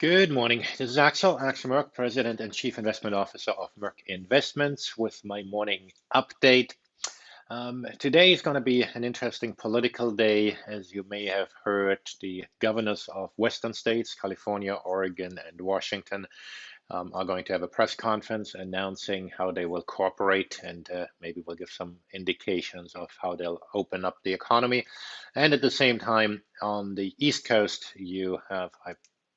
Good morning. This is Axel Merk, President and Chief Investment Officer of Merk Investments, with my morning update. Today is going to be an interesting political day. As you may have heard, the governors of Western states, California, Oregon, and Washington, are going to have a press conference announcing how they will cooperate, and maybe we'll give some indications of how they'll open up the economy. And at the same time, on the East Coast, you have, I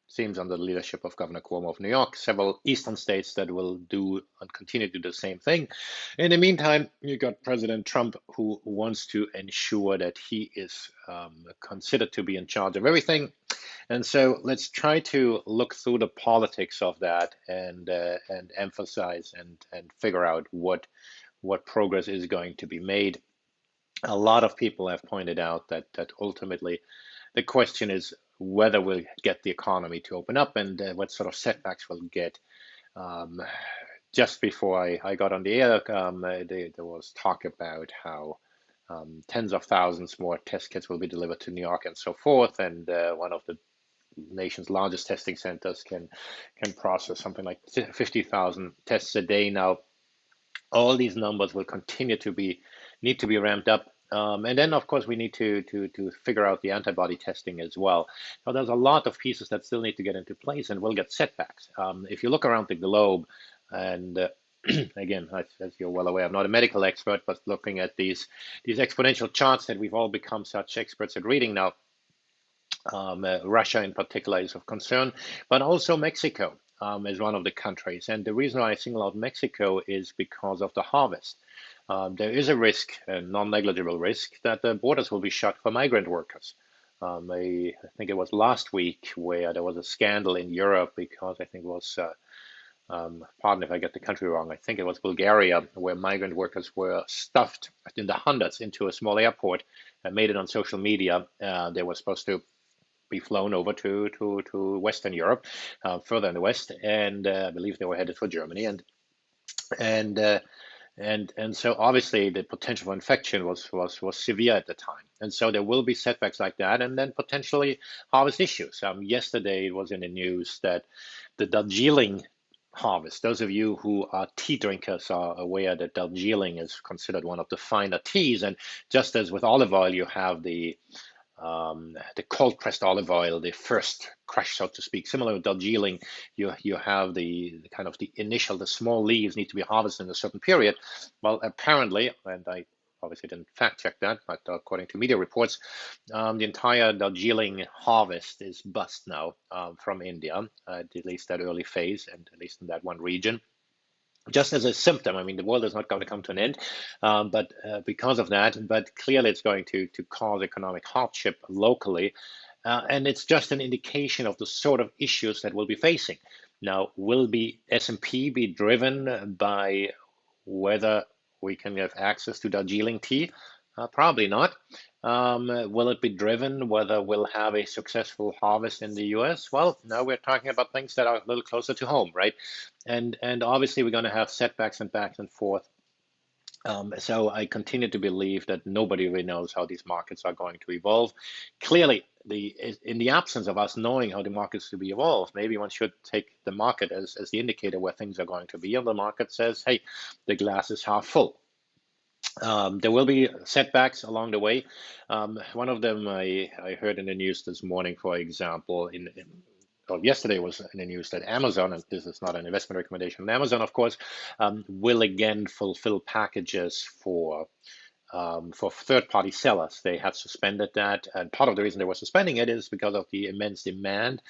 seems under the leadership of Governor Cuomo of New York, several eastern states that will do and continue to do the same thing. In the meantime, you got President Trump, who wants to ensure that he is considered to be in charge of everything. And so let's try to look through the politics of that and emphasize and figure out what progress is going to be made. A lot of people have pointed out that ultimately the question is whether we'll get the economy to open up and what sort of setbacks we'll get. Um, just before I got on the air, there was talk about how tens of thousands more test kits will be delivered to New York and so forth. And one of the nation's largest testing centers can process something like 50,000 tests a day now. All these numbers will continue to be need to be ramped up. And then, of course, we need to figure out the antibody testing as well. So there's a lot of pieces that still need to get into place, and we'll get setbacks. If you look around the globe, and again, as you're well aware, I'm not a medical expert, but looking at these exponential charts that we've all become such experts at reading now, Russia in particular is of concern, but also Mexico is one of the countries. And the reason why I single out Mexico is because of the harvest. There is a risk, a non-negligible risk, that the borders will be shut for migrant workers. I think it was last week where there was a scandal in Europe because I think it was, pardon if I get the country wrong, I think it was Bulgaria, where migrant workers were stuffed in the hundreds into a small airport and made it on social media. They were supposed to be flown over to Western Europe, further in the west, and I believe they were headed for Germany, and uh, and so obviously the potential for infection was severe at the time, and so there will be setbacks like that, and then potentially harvest issues. Yesterday it was in the news that the Darjeeling harvest. Those of you who are tea drinkers are aware that Darjeeling is considered one of the finer teas, and just as with olive oil, you have the cold pressed olive oil, the first crush, so to speak. Similar to Darjeeling, you have the kind of the initial, the small leaves need to be harvested in a certain period. Well, apparently, and I obviously didn't fact check that, but according to media reports, the entire Darjeeling harvest is bust now from India, at least that early phase, and at least in that one region, just as a symptom. I mean, the world is not going to come to an end, but because of that, but clearly it's going to cause economic hardship locally, and it's just an indication of the sort of issues that we'll be facing. Now, will be S&P be driven by whether we can have access to Darjeeling tea? Probably not. Will it be driven whether we'll have a successful harvest in the US? Well, now we're talking about things that are a little closer to home, right? And obviously we're going to have setbacks and back and forth. So I continue to believe that nobody really knows how these markets are going to evolve. Clearly, in the absence of us knowing how the markets to be evolved, maybe one should take the market as the indicator where things are going to be. And the market says, hey, the glass is half full. There will be setbacks along the way. One of them I heard in the news this morning, for example, or yesterday was in the news that Amazon, and this is not an investment recommendation, Amazon, of course, will again fulfill packages for third-party sellers. They have suspended that, and part of the reason they were suspending it is because of the immense demand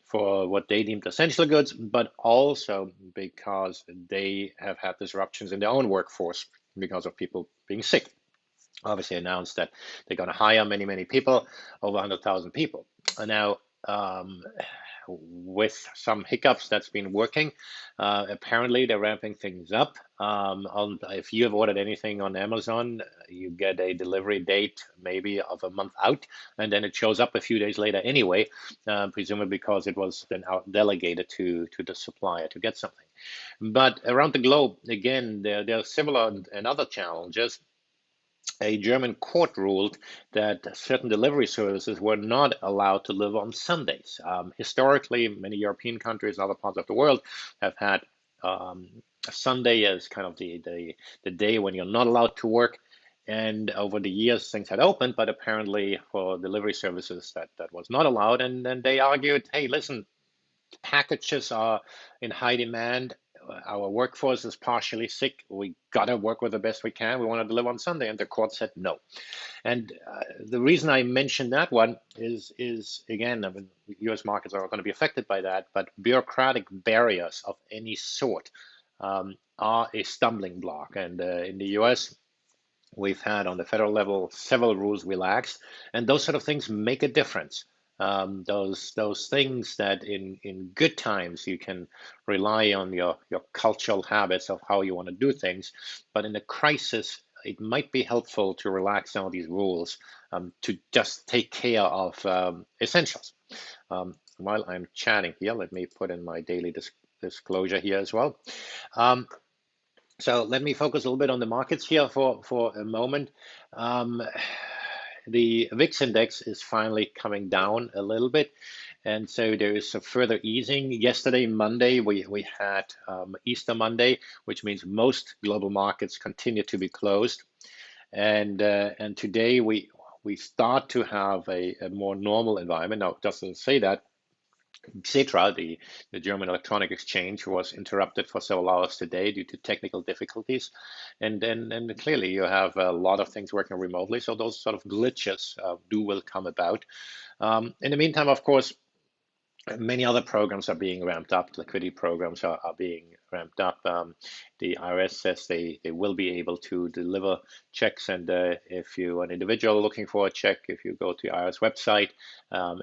for what they deemed essential goods, but also because they have had disruptions in their own workforce because of people being sick. Obviously announced that they're going to hire many, many people, over 100,000 people. Now, with some hiccups, that's been working. Apparently, they're ramping things up. If you have ordered anything on Amazon, you get a delivery date maybe of a month out, and then it shows up a few days later anyway, presumably because it was then out delegated to the supplier to get something. But around the globe, again, there are similar and other challenges. a German court ruled that certain delivery services were not allowed to live on Sundays. Historically, many European countries and other parts of the world have had um, Sunday as kind of the day when you're not allowed to work. And over the years, things had opened, but apparently for delivery services, that was not allowed. And then they argued, hey, listen, packages are in high demand. Our workforce is partially sick. We gotta work with the best we can. We want to deliver on Sunday, and the court said no. And the reason I mentioned that one is again, I mean, U.S. markets are going to be affected by that, but bureaucratic barriers of any sort are a stumbling block. And in the U.S., we've had on the federal level several rules relaxed, and those sort of things make a difference. Those things that in good times you can rely on your cultural habits of how you want to do things, but in a crisis it might be helpful to relax some of these rules to just take care of essentials. While I'm chatting here, let me put in my daily disclosure here as well. Um, so let me focus a little bit on the markets here for a moment. Um, the VIX index is finally coming down a little bit, and so there is a further easing. Yesterday, Monday, we had Easter Monday, which means most global markets continue to be closed, and today we start to have a more normal environment. Now, it doesn't say that. Xetra, the German electronic exchange, was interrupted for several hours today due to technical difficulties. And clearly you have a lot of things working remotely, so those sort of glitches will come about. In the meantime, of course, many other programs are being ramped up. Liquidity programs are being ramped up. The IRS says they will be able to deliver checks. And if you're an individual looking for a check, if you go to the IRS website,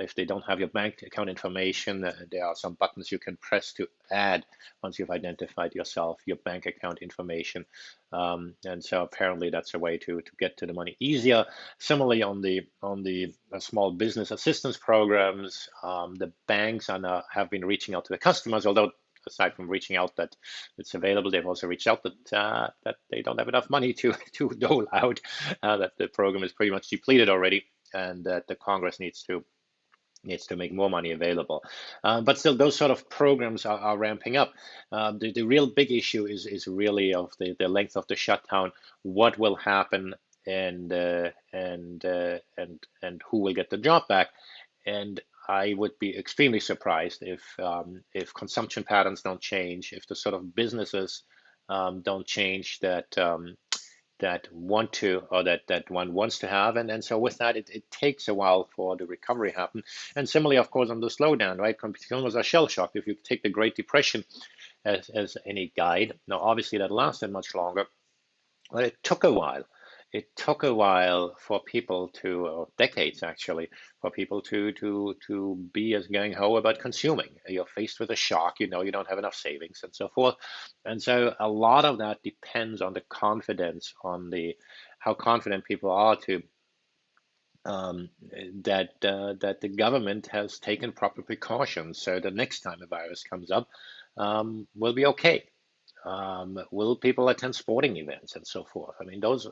if they don't have your bank account information, there are some buttons you can press to add, once you've identified yourself, your bank account information. And so apparently that's a way to get to the money easier. Similarly, on the small business assistance programs, the banks are now, have been reaching out to the customers, although aside from reaching out that it's available, they've also reached out that they don't have enough money to dole out, that the program is pretty much depleted already, and that the Congress needs to make more money available. But still, those sort of programs are ramping up. The real big issue is really of the length of the shutdown, what will happen, and who will get the job back. And I would be extremely surprised if consumption patterns don't change, if the sort of businesses don't change that want to, or that one wants to have. And so with that, it takes a while for the recovery to happen. And similarly, of course, on the slowdown, right? Consumers are shell shocked. If you take the Great Depression as any guide, now obviously that lasted much longer, but it took a while. It took a while for people to, or decades actually, for people to be as gung ho about consuming. You're faced with a shock, you know you don't have enough savings and so forth. And so a lot of that depends on the confidence, on the how confident people are to that the government has taken proper precautions, so the next time a virus comes up, we'll be okay. Will people attend sporting events and so forth? I mean, those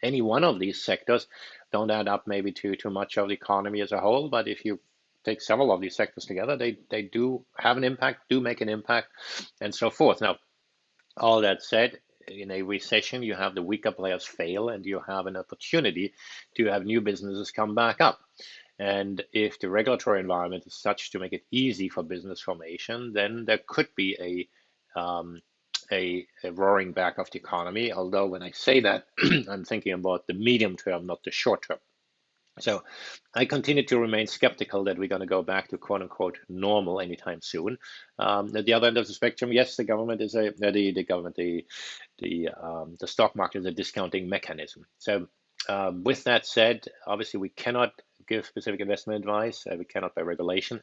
any one of these sectors don't add up maybe to too much of the economy as a whole, but if you take several of these sectors together, they do have an impact, do make an impact, and so forth. Now, all that said, in a recession, you have the weaker players fail, and you have an opportunity to have new businesses come back up. And if the regulatory environment is such to make it easy for business formation, then there could be um, a roaring back of the economy. Although when I say that, I'm thinking about the medium term, not the short term. So I continue to remain skeptical that we're going to go back to quote unquote normal anytime soon. At the other end of the spectrum, yes, the government is the government, the stock market is a discounting mechanism. So with that said, obviously we cannot give specific investment advice. We cannot by regulation.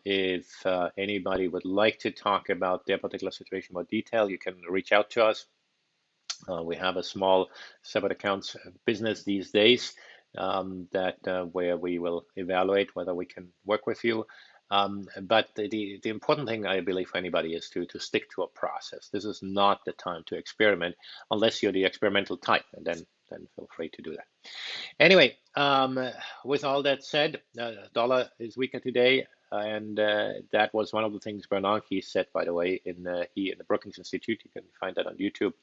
If anybody would like to talk about their particular situation in more detail, you can reach out to us. We have a small separate accounts business these days that where we will evaluate whether we can work with you. But the important thing I believe for anybody is to stick to a process. This is not the time to experiment unless you're the experimental type, and then then feel free to do that. Anyway, with all that said, dollar is weaker today, and that was one of the things Bernanke said, by the way, in the Brookings Institute. You can find that on YouTube.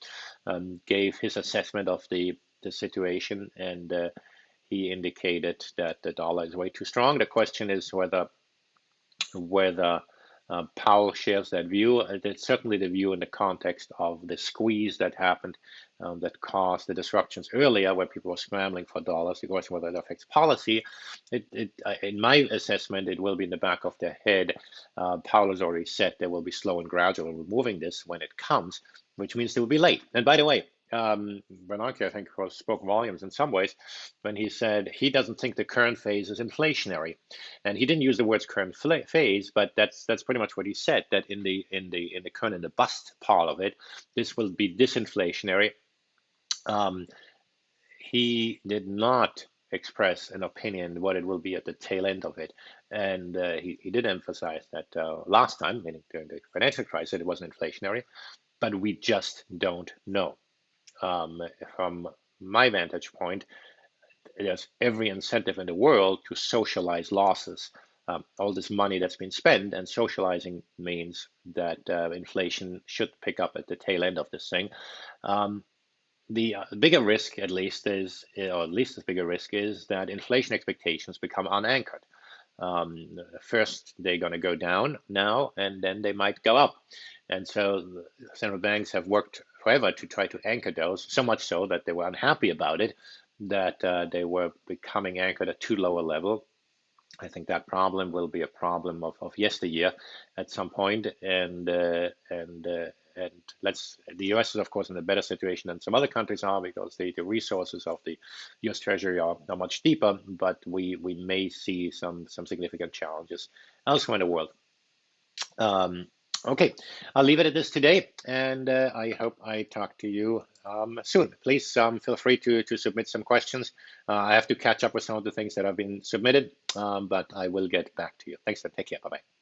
Gave his assessment of the situation, and he indicated that the dollar is way too strong. The question is whether Powell shares that view. It's certainly the view in the context of the squeeze that happened that caused the disruptions earlier, where people were scrambling for dollars. The question whether it affects policy. In my assessment, it will be in the back of their head. Powell has already said they will be slow and gradual in removing this when it comes, which means they will be late. And by the way, Bernanke, I think, spoke volumes in some ways when he said he doesn't think the current phase is inflationary, and he didn't use the words current phase, but that's pretty much what he said. That in the current and the bust part of it, this will be disinflationary. He did not express an opinion what it will be at the tail end of it, and he did emphasize that last time, meaning during the financial crisis, it wasn't inflationary, but we just don't know. From my vantage point, there's every incentive in the world to socialize losses. All this money that's been spent, and socializing means that inflation should pick up at the tail end of this thing. The bigger risk, at least, is, or at least as bigger risk, is that inflation expectations become unanchored. First, they're going to go down now, and then they might go up. And so central banks have worked forever to try to anchor those, so much so that they were unhappy about it, that they were becoming anchored at too low a level. I think that problem will be a problem of yesteryear at some point, and the U.S. is of course in a better situation than some other countries are, because the resources of the U.S. Treasury are much deeper, but we may see some significant challenges elsewhere in the world. Okay, I'll leave it at this today, and I hope I talk to you soon. Please feel free to submit some questions. I have to catch up with some of the things that have been submitted, but I will get back to you. Thanks, and take care. Bye-bye.